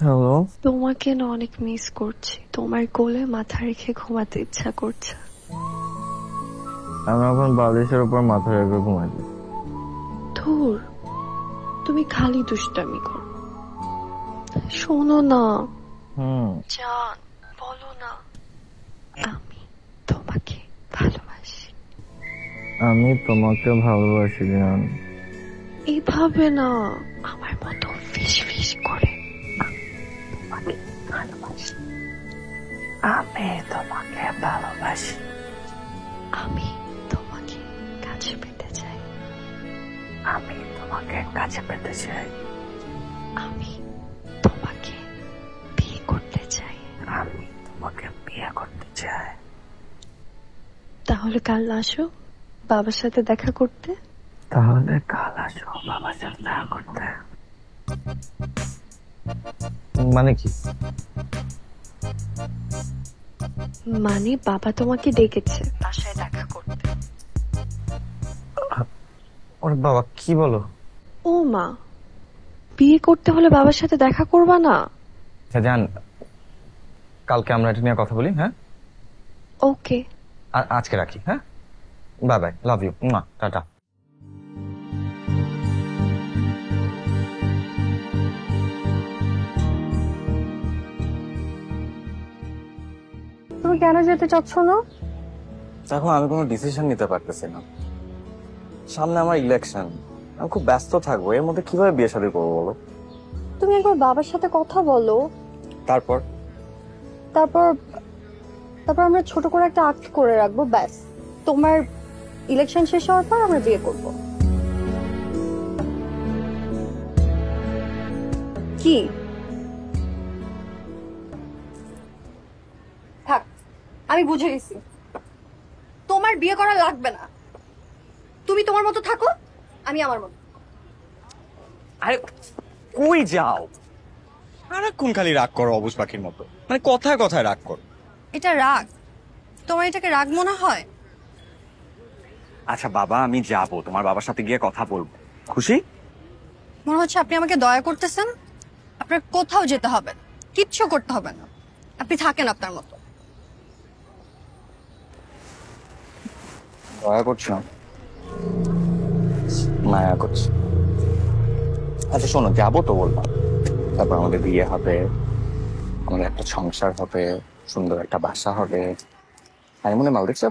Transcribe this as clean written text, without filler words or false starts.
Hello. তোমাকে না অনেক মিস করছি। তোমার কোলে মাথা রেখে ঘুমাতে ইচ্ছা করছে। আমি এখন বালিশের উপর মাথা রেখে ঘুমাচ্ছি। ধুর, তুমি খালি দুষ্টামি করো। শোনো না। জান, বলো না আমি তোমাকে ভালোবাসি। আমি তোমাকে ভালোবাসি জান। এইভাবে না, আমার মতো ফিস ফিস করে। তোমাকে ভালোবাসি। আমি তোমাকে ভালোবাসি। আমি তোমাকে কাছে পেতে চাই। আমি তোমাকে কাছে পেতে চাই। আমি তোমাকে বিয়ে করতে চাই। আমি তোমাকে বিয়ে করতে চাই। তাহলে কাল আসো বাবার সাথে দেখা করতে। তাহলে কাল আসো বাবার সাথে দেখা করতে। মানে কি? মানে বাবা তোমাকে ডেকেছে বাসায় দেখা করতে। ওরে বাবা, কি বলো? ও মা, বিয়ে করতে হলে বাবার সাথে দেখা করবা না? জান, কালকে আমরা এটা নিয়ে কথা বলি। হ্যাঁ, ওকে। আজকে রাখি। হ্যাঁ, বাই বাই, লাভ ইউ, টাটা। তুমি কেন যেতে চাচ্ছ না? দেখো, আমি কোনো ডিসিশন নিতে পারতেছি না। সামনে আমার ইলেকশন, আমি খুব ব্যস্ত থাকবো। এর মধ্যে কিভাবে বিয়ে শাদী করবো বলো? তুমি একবার বাবার সাথে কথা বলো। তারপর তারপর তারপর আমরা ছোট করে একটা আক্ট করে রাখবো, ব্যাস। তোমার ইলেকশন শেষ হওয়ার পর আমরা বিয়ে করব। কি? থাক, আমি বুঝে গেছি। তোমার বিয়ে করা লাগবে না। তুমি তোমার মতো থাকো, আমি আমার মতো। আরে কই যাও? সারাক্ষণ খালি রাগ করো অবুঝ পাখির মতো, মানে কথায় কথায় রাগ করো। এটা রাগ? তোমার এটাকে রাগ মনে হয়? আচ্ছা বাবা, আমি যাব, তোমার বাবার সাথে গিয়ে কথা বলবো। খুশি? মনে হচ্ছে আপনি আমাকে দয়া করতেছেন। আপনার কোথাও যেতে হবে না, কিচ্ছু করতে হবে না। আপনি থাকেন আপনার মতো। দয়া করছো? মায়া করছি। আচ্ছা শোনো, যাবো তো বললাম, তারপর আমাদের বিয়ে হবে, আমাদের একটা সংসার হবে, সুন্দর একটা বাসা হবে। আমি মনে মাল দেখছো।